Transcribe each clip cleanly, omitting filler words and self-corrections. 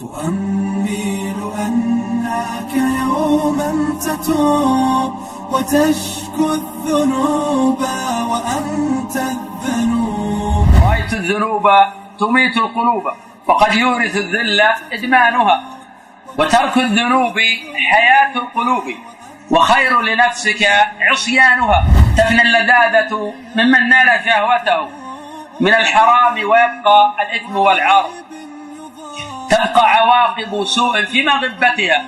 تؤمل أنك يوما تتوب وتشكو الذنوب وأنت الذنوب. رأيت الذنوب تميت القلوب وقد يورث الذل إدمانها، وترك الذنوب حياة القلوب وخير لنفسك عصيانها. تفنى اللذاذة ممن نال شهوته من الحرام ويبقى الإثم والعار، تبقى عواقب سوء في مغبتها،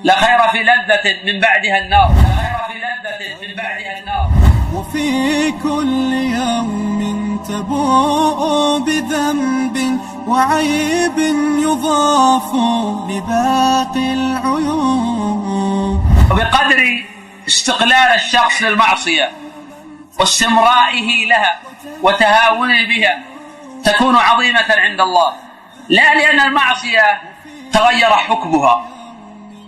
لا خير في لذة من بعدها النار، لا خير في لذة من بعدها النار. وفي كل يوم تبوء بذنب وعيب يضاف لباقي العيوب. وبقدر استقلال الشخص للمعصية واستمرائه لها وتهاونه بها تكون عظيمة عند الله، لا لأن المعصية تغير حكمها،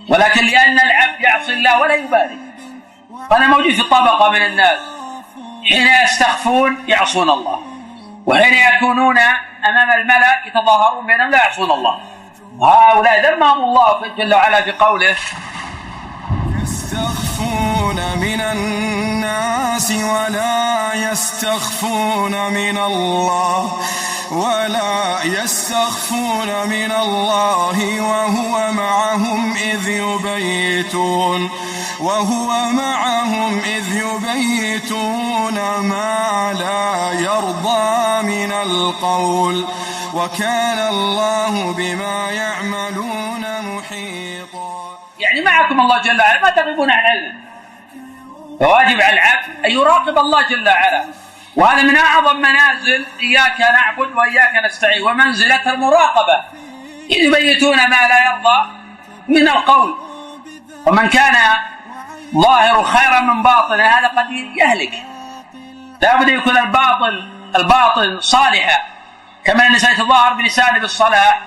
ولكن لأن العبد يعصي الله ولا يبالي. هذا موجود في طبقة من الناس حين يستخفون يعصون الله، وحين يكونون أمام الملأ يتظاهرون بأنهم لا يعصون الله. هؤلاء ذمهم الله جل وعلا في قوله: يستخفون من الناس ولا يستخفون من الله، ولا يستخفون من الله وهو معهم إذ يبيتون ما لا يرضى من القول، وكان الله بما يعملون محيطا. يعني معكم الله جل وعلا، ما تغيبون عن علم. فواجب على العبد أن يراقب الله جل وعلا، وهذا من أعظم منازل إياك نعبد وإياك نستعين، ومنزلة المراقبة، إذ يبيتون ما لا يرضى من القول. ومن كان ظاهر خيرا من باطن هذا قد يهلك. لا بد يكون الباطن صالحا، كما أن الإنسان يتظاهر بلسانه بالصلاح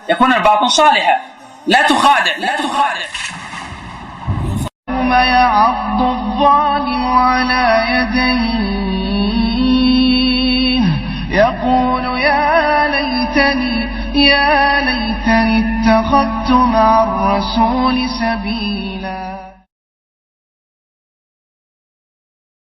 يكون الباطن صالحا. لا تخادع. يوم يعض الظالم على يديه يقول يا ليتني اتخذت مع الرسول سبيلا.